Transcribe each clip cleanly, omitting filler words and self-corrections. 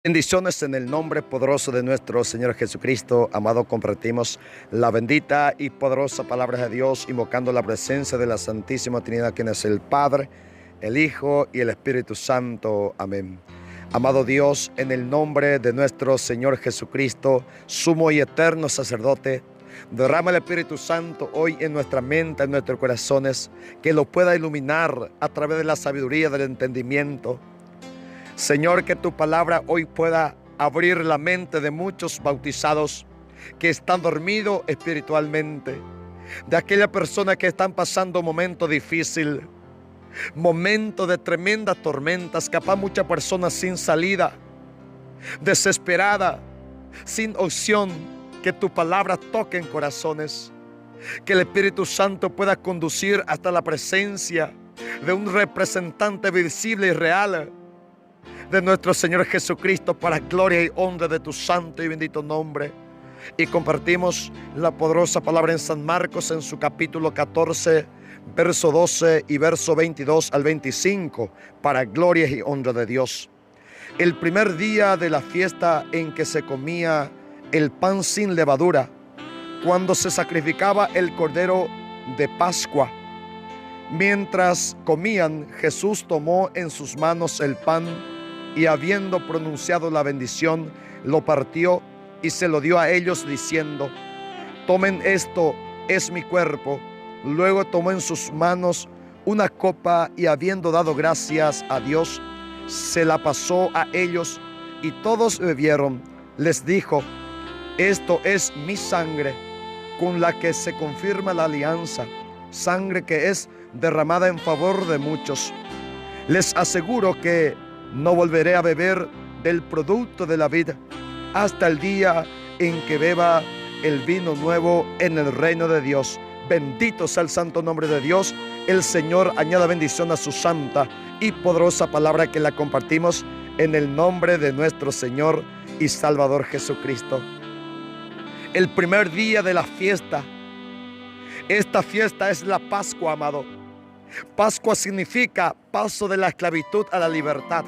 Bendiciones en el nombre poderoso de nuestro Señor Jesucristo. Amado, compartimos la bendita y poderosa palabra de Dios, invocando la presencia de la Santísima Trinidad, quien es el Padre, el Hijo y el Espíritu Santo. Amén. Amado Dios, en el nombre de nuestro Señor Jesucristo, sumo y eterno sacerdote, derrama el Espíritu Santo hoy en nuestra mente, en nuestros corazones, que lo pueda iluminar a través de la sabiduría del entendimiento. Señor, que tu palabra hoy pueda abrir la mente de muchos bautizados que están dormidos espiritualmente, de aquellas personas que están pasando un momento difícil, momento de tremendas tormentas, capaz muchas personas sin salida, desesperada, sin opción. Que tu palabra toque en corazones, que el Espíritu Santo pueda conducir hasta la presencia de un representante visible y real de nuestro Señor Jesucristo, para gloria y honra de tu santo y bendito nombre. Y compartimos la poderosa palabra en San Marcos, en su capítulo 14, verso 12 y verso 22 al 25, para gloria y honra de Dios. El primer día de la fiesta en que se comía el pan sin levadura, cuando se sacrificaba el cordero de Pascua, mientras comían, Jesús tomó en sus manos el pan y, habiendo pronunciado la bendición, lo partió y se lo dio a ellos, diciendo: tomen, esto es mi cuerpo. Luego tomó en sus manos una copa y, habiendo dado gracias a Dios, se la pasó a ellos, y todos bebieron. Les dijo: esto es mi sangre, con la que se confirma la alianza, sangre que es derramada en favor de muchos. Les aseguro que no volveré a beber del producto de la vida hasta el día en que beba el vino nuevo en el reino de Dios. Bendito sea el santo nombre de Dios. El Señor añada bendición a su santa y poderosa palabra, que la compartimos en el nombre de nuestro Señor y Salvador Jesucristo. El primer día de la fiesta. Esta fiesta es la Pascua, amado. Pascua significa paso de la esclavitud a la libertad.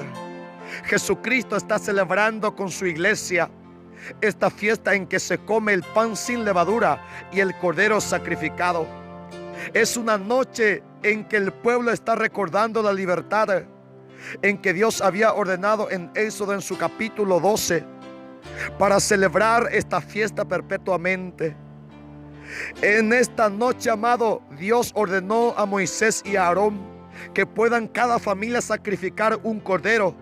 Jesucristo está celebrando con su iglesia esta fiesta en que se come el pan sin levadura y el cordero sacrificado. Es una noche en que el pueblo está recordando la libertad en que Dios había ordenado en Éxodo, en su capítulo 12, para celebrar esta fiesta perpetuamente. En esta noche, amado, Dios ordenó a Moisés y a Aarón que puedan cada familia sacrificar un cordero,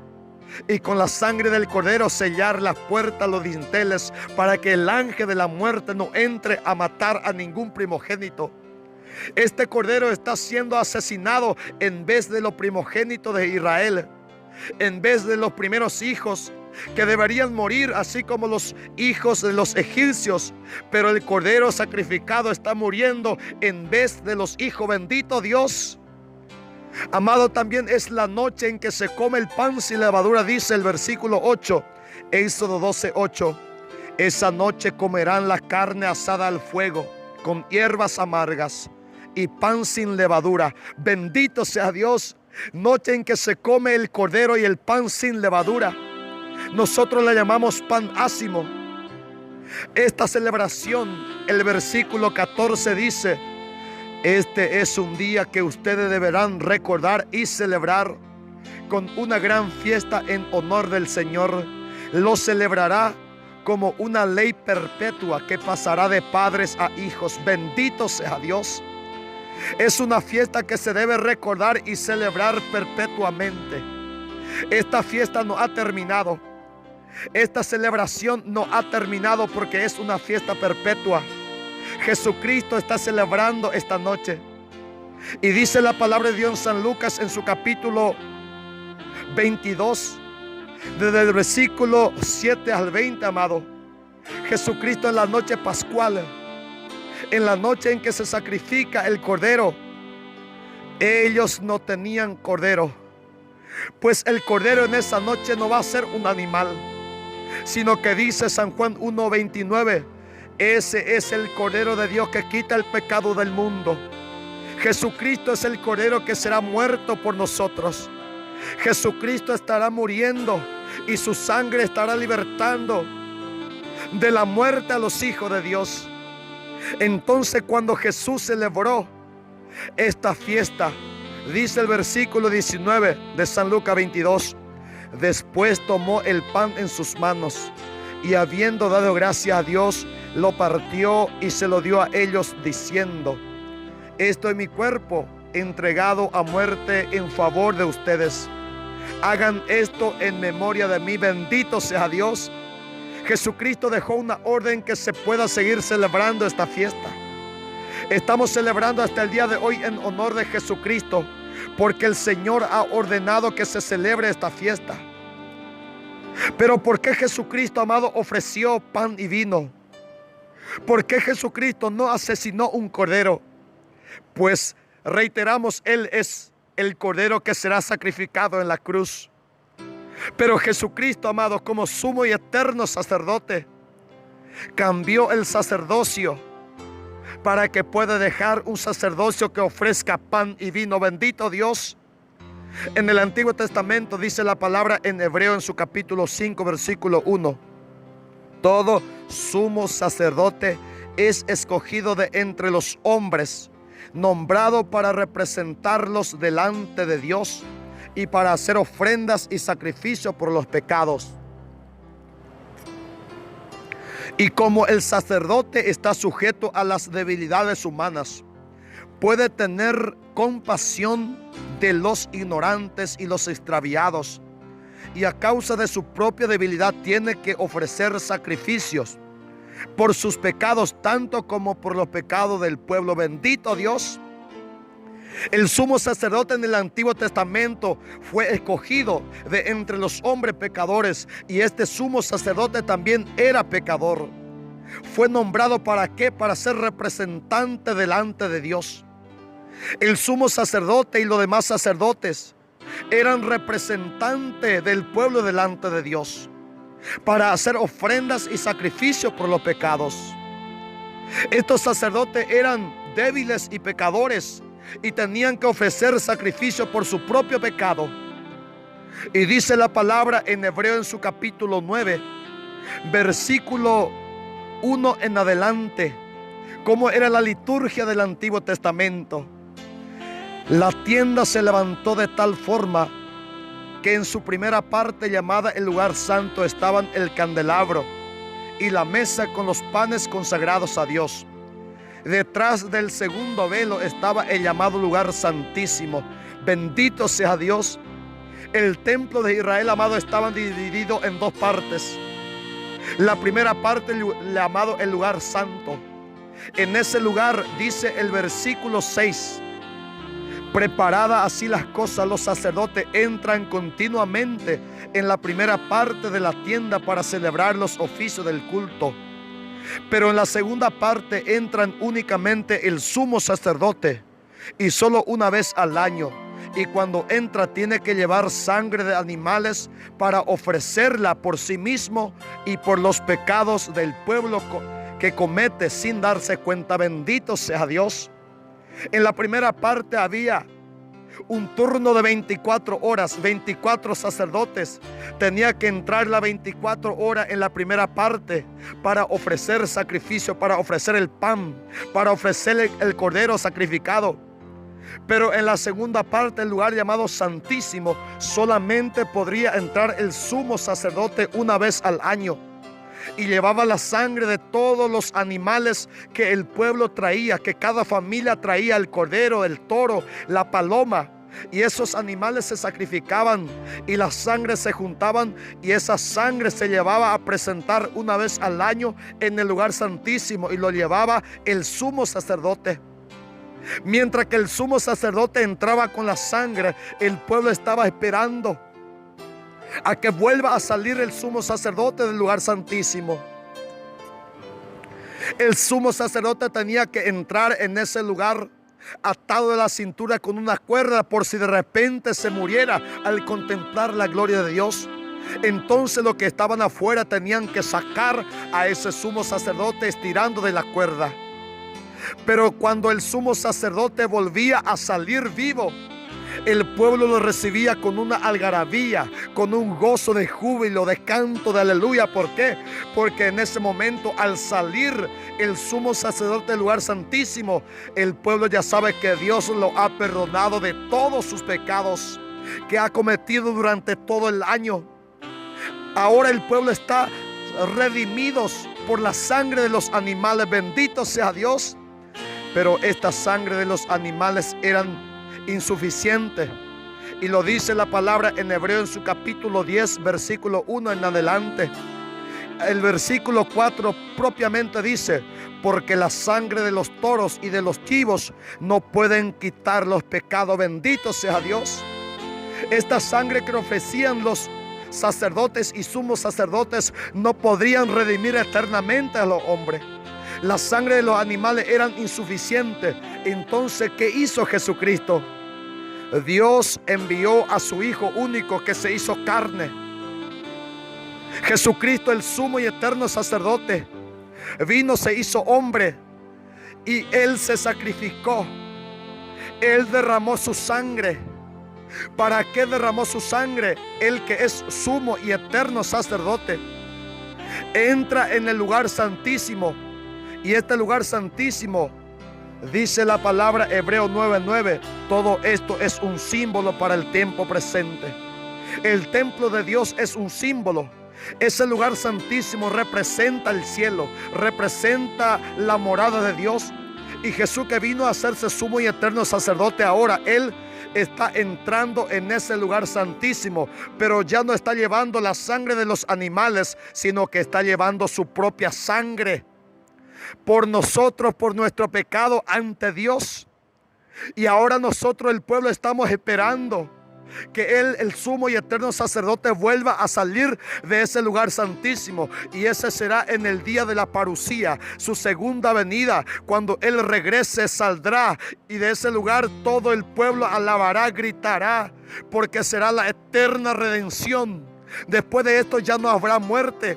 y con la sangre del cordero sellar las puertas, los dinteles, para que el ángel de la muerte no entre a matar a ningún primogénito. Este cordero está siendo asesinado en vez de los primogénitos de Israel, en vez de los primeros hijos que deberían morir, así como los hijos de los egipcios. Pero el cordero sacrificado está muriendo en vez de los hijos. Bendito Dios. Amado, también es la noche en que se come el pan sin levadura. Dice el versículo 8, Éxodo 12, 8: esa noche comerán la carne asada al fuego, con hierbas amargas y pan sin levadura. Bendito sea Dios. Noche en que se come el cordero y el pan sin levadura. Nosotros la llamamos pan ácimo. Esta celebración, el versículo 14 dice: este es un día que ustedes deberán recordar y celebrar con una gran fiesta en honor del Señor. Lo celebrará como una ley perpetua que pasará de padres a hijos. Bendito sea Dios. Es una fiesta que se debe recordar y celebrar perpetuamente. Esta fiesta no ha terminado. Esta celebración no ha terminado, porque es una fiesta perpetua. Jesucristo está celebrando esta noche. Y dice la palabra de Dios en San Lucas, en su capítulo 22, desde el versículo 7 al 20, amado. Jesucristo, en la noche pascual, en la noche en que se sacrifica el cordero, ellos no tenían cordero, pues el cordero en esa noche no va a ser un animal, sino que dice San Juan 1:29: ese es el cordero de Dios que quita el pecado del mundo. Jesucristo es el cordero que será muerto por nosotros. Jesucristo estará muriendo y su sangre estará libertando de la muerte a los hijos de Dios. Entonces, cuando Jesús celebró esta fiesta, dice el versículo 19 de San Lucas 22, después tomó el pan en sus manos y habiendo dado gracias a Dios, lo partió y se lo dio a ellos diciendo: esto es mi cuerpo entregado a muerte en favor de ustedes. Hagan esto en memoria de mí. Bendito sea Dios. Jesucristo dejó una orden que se pueda seguir celebrando esta fiesta. Estamos celebrando hasta el día de hoy en honor de Jesucristo, porque el Señor ha ordenado que se celebre esta fiesta. Pero ¿por qué Jesucristo, amado, ofreció pan y vino? ¿Por qué Jesucristo no asesinó un cordero? Pues reiteramos, Él es el cordero que será sacrificado en la cruz. Pero Jesucristo, amado, como sumo y eterno sacerdote, cambió el sacerdocio para que pueda dejar un sacerdocio que ofrezca pan y vino. Bendito Dios. En el Antiguo Testamento dice la palabra en Hebreo en su capítulo 5 versículo 1: todo sumo sacerdote es escogido de entre los hombres, nombrado para representarlos delante de Dios y para hacer ofrendas y sacrificios por los pecados. Y como el sacerdote está sujeto a las debilidades humanas, puede tener compasión de los ignorantes y los extraviados, y a causa de su propia debilidad tiene que ofrecer sacrificios por sus pecados, tanto como por los pecados del pueblo. Bendito Dios. El sumo sacerdote en el Antiguo Testamento fue escogido de entre los hombres pecadores, y este sumo sacerdote también era pecador. Fue nombrado ¿para qué? Para ser representante delante de Dios. El sumo sacerdote y los demás sacerdotes eran representantes del pueblo delante de Dios, para hacer ofrendas y sacrificios por los pecados. Estos sacerdotes eran débiles y pecadores, y tenían que ofrecer sacrificio por su propio pecado. Y dice la palabra en Hebreo en su capítulo 9, versículo 1 en adelante, cómo era la liturgia del Antiguo Testamento. La tienda se levantó de tal forma que en su primera parte, llamada el lugar santo, estaban el candelabro y la mesa con los panes consagrados a Dios. Detrás del segundo velo estaba el llamado lugar santísimo. Bendito sea Dios. El templo de Israel, amado, estaba dividido en dos partes. La primera parte, llamado el lugar santo. En ese lugar, dice el versículo 6, preparada así las cosas, los sacerdotes entran continuamente en la primera parte de la tienda para celebrar los oficios del culto. Pero en la segunda parte entran únicamente el sumo sacerdote, y solo una vez al año. Y cuando entra tiene que llevar sangre de animales para ofrecerla por sí mismo y por los pecados del pueblo que comete sin darse cuenta. Bendito sea Dios. En la primera parte había un turno de 24 horas, 24 sacerdotes. Tenía que entrar las 24 horas en la primera parte para ofrecer sacrificio, para ofrecer el pan, para ofrecer el cordero sacrificado. Pero en la segunda parte, el lugar llamado Santísimo, solamente podría entrar el sumo sacerdote una vez al año. Y llevaba la sangre de todos los animales que el pueblo traía, que cada familia traía: el cordero, el toro, la paloma. Y esos animales se sacrificaban y la sangre se juntaban, y esa sangre se llevaba a presentar una vez al año en el lugar santísimo, y lo llevaba el sumo sacerdote. Mientras que el sumo sacerdote entraba con la sangre, el pueblo estaba esperando a que vuelva a salir el sumo sacerdote del lugar santísimo. El sumo sacerdote tenía que entrar en ese lugar atado de la cintura con una cuerda, por si de repente se muriera al contemplar la gloria de Dios. Entonces los que estaban afuera tenían que sacar a ese sumo sacerdote estirando de la cuerda. Pero cuando el sumo sacerdote volvía a salir vivo, El pueblo lo recibía con una algarabía, con un gozo de júbilo, de canto, de aleluya. ¿Por qué? Porque en ese momento, al salir el sumo sacerdote del lugar santísimo, el pueblo ya sabe que Dios lo ha perdonado de todos sus pecados que ha cometido durante todo el año. Ahora el pueblo está redimidos por la sangre de los animales. Bendito sea Dios. Pero esta sangre de los animales eran insuficiente, y lo dice la palabra en Hebreo en su capítulo 10 versículo 1 en adelante. El versículo 4 propiamente dice: porque la sangre de los toros y de los chivos no pueden quitar los pecados. Bendito sea Dios. Esta sangre que ofrecían los sacerdotes y sumos sacerdotes no podrían redimir eternamente a los hombres. La sangre de los animales eran insuficiente. Entonces, ¿qué hizo Jesucristo? Dios envió a su Hijo único, que se hizo carne. Jesucristo, el sumo y eterno sacerdote, vino, se hizo hombre, y Él se sacrificó. Él derramó su sangre. ¿Para qué derramó su sangre? Él, que es sumo y eterno sacerdote, entra en el lugar santísimo. Y este lugar santísimo, dice la palabra Hebreo 9:9, todo esto es un símbolo para el tiempo presente. El templo de Dios es un símbolo. Ese lugar santísimo representa el cielo, representa la morada de Dios. Y Jesús, que vino a hacerse sumo y eterno sacerdote, ahora Él está entrando en ese lugar santísimo, pero ya no está llevando la sangre de los animales, sino que está llevando su propia sangre por nosotros, por nuestro pecado ante Dios. Y ahora nosotros, el pueblo, estamos esperando que Él, el sumo y eterno sacerdote, vuelva a salir de ese lugar santísimo. Y ese será en el día de la parucía, su segunda venida. Cuando Él regrese, saldrá, y de ese lugar todo el pueblo alabará, gritará, porque será la eterna redención. Después de esto ya no habrá muerte,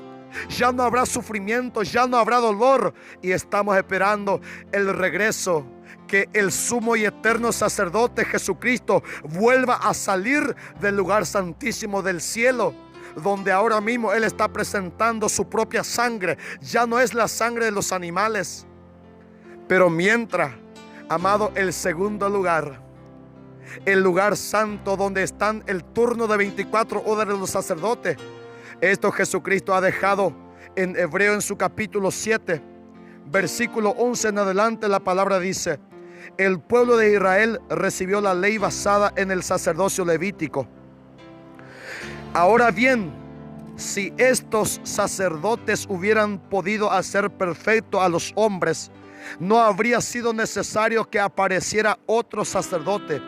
ya no habrá sufrimiento, ya no habrá dolor. Y estamos esperando el regreso, que el sumo y eterno sacerdote Jesucristo vuelva a salir del lugar santísimo del cielo, donde ahora mismo Él está presentando su propia sangre. Ya no es la sangre de los animales. Pero mientras, amado, el segundo lugar, el lugar santo, donde están el turno de 24 horas de los sacerdotes, esto Jesucristo ha dejado en Hebreo en su capítulo 7, versículo 11 en adelante. La palabra dice: el pueblo de Israel recibió la ley basada en el sacerdocio levítico. Ahora bien, si estos sacerdotes hubieran podido hacer perfecto a los hombres, no habría sido necesario que apareciera otro sacerdote,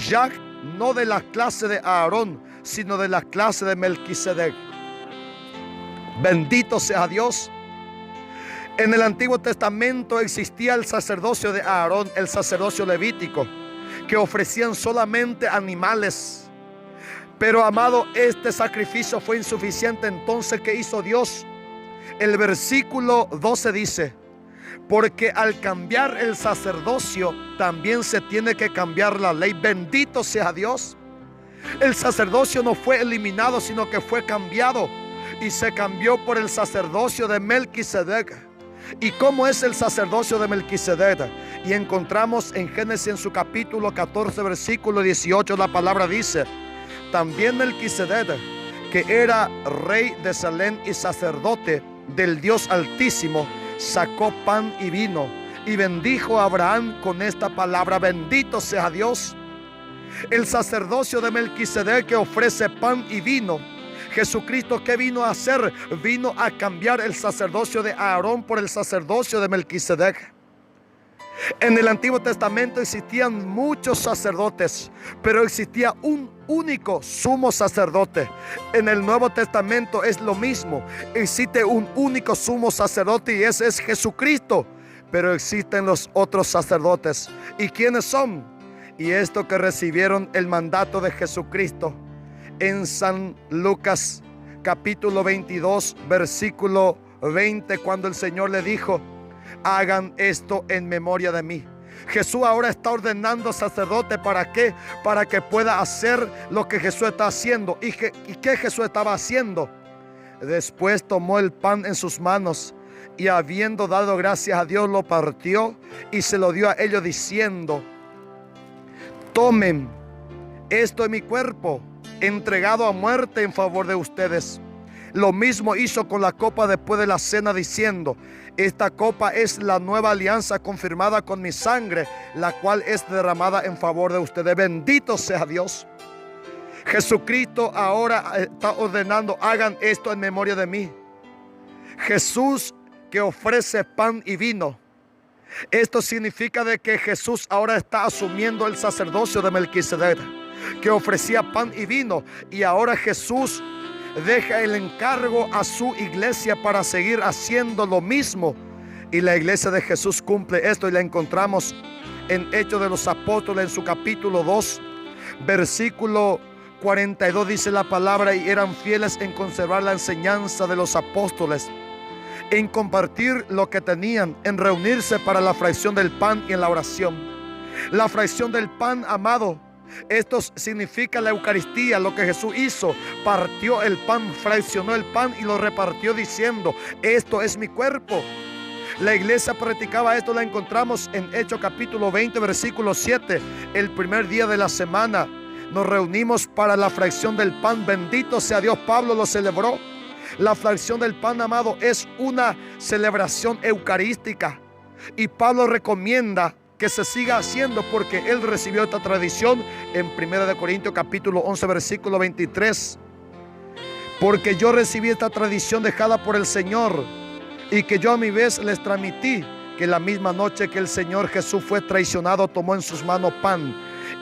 ya no de la clase de Aarón, sino de la clase de Melquisedec. Bendito sea Dios. En el Antiguo Testamento existía el sacerdocio de Aarón, el sacerdocio levítico, que ofrecían solamente animales. Pero, amado, este sacrificio fue insuficiente. Entonces, ¿qué hizo Dios? El versículo 12 dice: porque al cambiar el sacerdocio, también se tiene que cambiar la ley. Bendito sea Dios. El sacerdocio no fue eliminado, sino que fue cambiado, y se cambió por el sacerdocio de Melquisedec. ¿Y cómo es el sacerdocio de Melquisedec? Y encontramos en Génesis en su capítulo 14 versículo 18, la palabra dice: también Melquisedec, que era rey de Salem y sacerdote del Dios Altísimo, sacó pan y vino y bendijo a Abraham con esta palabra. Bendito sea Dios. El sacerdocio de Melquisedec, que ofrece pan y vino. Jesucristo, ¿qué vino a hacer? Vino a cambiar el sacerdocio de Aarón por el sacerdocio de Melquisedec. En el Antiguo Testamento existían muchos sacerdotes, pero existía un único sumo sacerdote. En el Nuevo Testamento es lo mismo. Existe un único sumo sacerdote, y ese es Jesucristo. Pero existen los otros sacerdotes. ¿Y quiénes son? Y esto, que recibieron el mandato de Jesucristo en San Lucas capítulo 22 versículo 20, cuando el Señor le dijo: hagan esto en memoria de mí. Jesús ahora está ordenando al sacerdote. ¿Para qué? Para que pueda hacer lo que Jesús está haciendo. ¿Y qué Jesús estaba haciendo? Después tomó el pan en sus manos y habiendo dado gracias a Dios, lo partió y se lo dio a ellos diciendo: tomen, esto es mi cuerpo, entregado a muerte en favor de ustedes. Lo mismo hizo con la copa después de la cena, diciendo: esta copa es la nueva alianza confirmada con mi sangre, la cual es derramada en favor de ustedes. Bendito sea Dios. Jesucristo ahora está ordenando: hagan esto en memoria de mí. Jesús que ofrece pan y vino. Esto significa de que Jesús ahora está asumiendo el sacerdocio de Melquisedec, que ofrecía pan y vino, y ahora Jesús deja el encargo a su iglesia para seguir haciendo lo mismo. Y la iglesia de Jesús cumple esto, y la encontramos en Hechos de los Apóstoles, en su capítulo 2, versículo 42, dice la palabra: y eran fieles en conservar la enseñanza de los apóstoles, en compartir lo que tenían, en reunirse para la fracción del pan y en la oración. La fracción del pan, amado, esto significa la Eucaristía, lo que Jesús hizo. Partió el pan, fraccionó el pan y lo repartió diciendo: esto es mi cuerpo. La iglesia practicaba esto, la encontramos en Hechos capítulo 20, versículo 7. El primer día de la semana nos reunimos para la fracción del pan. Bendito sea Dios, Pablo lo celebró. La fracción del pan, amado, es una celebración eucarística. Y Pablo recomienda que se siga haciendo, porque él recibió esta tradición en 1 Corintios capítulo 11, versículo 23. Porque yo recibí esta tradición dejada por el Señor, y que yo a mi vez les transmití, que la misma noche que el Señor Jesús fue traicionado, tomó en sus manos pan,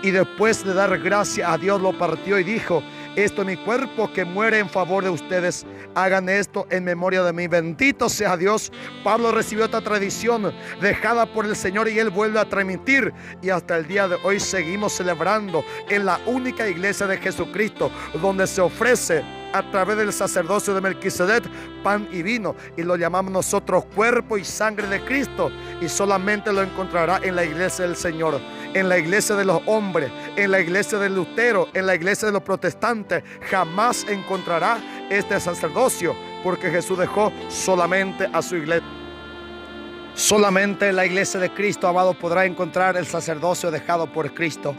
y después de dar gracias a Dios lo partió y dijo: esto es mi cuerpo que muere en favor de ustedes, hagan esto en memoria de mí. Bendito sea Dios. Pablo recibió esta tradición dejada por el Señor y él vuelve a transmitir, y hasta el día de hoy seguimos celebrando en la única iglesia de Jesucristo, donde se ofrece a través del sacerdocio de Melquisedec pan y vino, y lo llamamos nosotros cuerpo y sangre de Cristo, y solamente lo encontrará en la iglesia del Señor, en la iglesia de los hombres, en la iglesia de Lutero, en la iglesia de los protestantes. Jamás encontrará este sacerdocio, porque Jesús dejó solamente a su iglesia. Solamente en la iglesia de Cristo, amado, podrá encontrar el sacerdocio dejado por Cristo.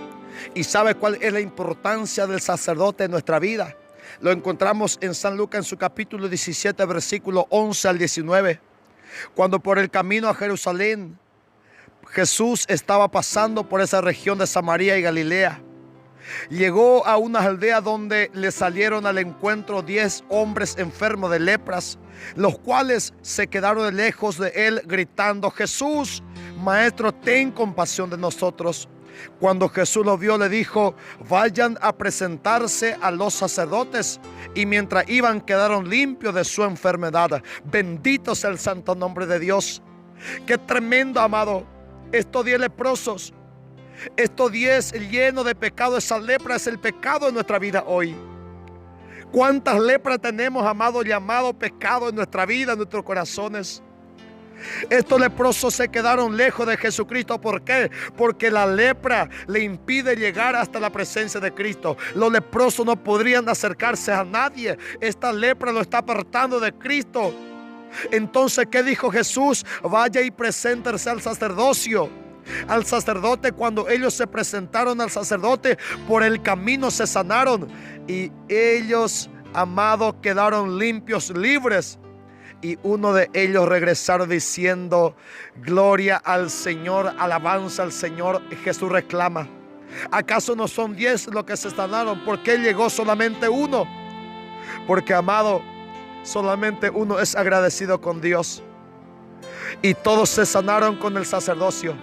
¿Y sabe cuál es la importancia del sacerdote en nuestra vida? Lo encontramos en San Lucas, en su capítulo 17, versículo 11 al 19. Cuando por el camino a Jerusalén Jesús estaba pasando por esa región de Samaria y Galilea, llegó a una aldea donde le salieron al encuentro 10 hombres enfermos de lepras, los cuales se quedaron lejos de él gritando: Jesús, Maestro, ten compasión de nosotros. Cuando Jesús los vio, le dijo: vayan a presentarse a los sacerdotes. Y mientras iban, quedaron limpios de su enfermedad. Bendito sea el santo nombre de Dios. Qué tremendo, amado. Estos 10 leprosos, estos 10 llenos de pecado, esa lepra es el pecado en nuestra vida hoy. ¿Cuántas lepras tenemos, amado, llamado pecado en nuestra vida, en nuestros corazones? Estos leprosos se quedaron lejos de Jesucristo. ¿Por qué? Porque la lepra le impide llegar hasta la presencia de Cristo. Los leprosos no podrían acercarse a nadie. Esta lepra lo está apartando de Cristo. Entonces, ¿qué dijo Jesús? Vaya y preséntese al sacerdocio. Al sacerdote. Cuando ellos se presentaron al sacerdote, por el camino se sanaron. Y ellos, amados, quedaron limpios, libres. Y uno de ellos regresaron diciendo: gloria al Señor, alabanza al Señor. Y Jesús reclama: ¿acaso no son 10 los que se sanaron? ¿Por qué llegó solamente uno? Porque, amado, solamente uno es agradecido con Dios. Y todos se sanaron con el sacerdocio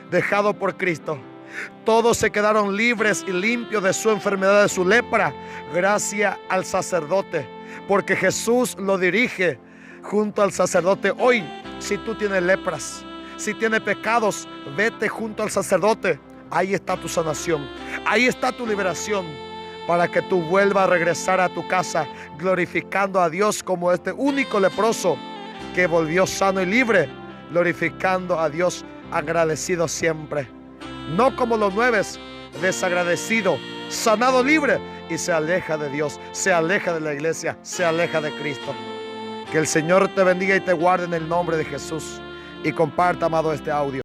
dejado por Cristo. Todos se quedaron libres y limpios de su enfermedad, de su lepra, gracias al sacerdote, porque Jesús lo dirige junto al sacerdote. Hoy, si tú tienes lepras, si tienes pecados, vete junto al sacerdote. Ahí está tu sanación, ahí está tu liberación, para que tú vuelvas a regresar a tu casa glorificando a Dios como este único leproso que volvió sano y libre, glorificando a Dios agradecido siempre. No como los 9, desagradecido, sanado, libre, y se aleja de Dios, se aleja de la iglesia, se aleja de Cristo. Que el Señor te bendiga y te guarde en el nombre de Jesús. Y comparta, amado, este audio.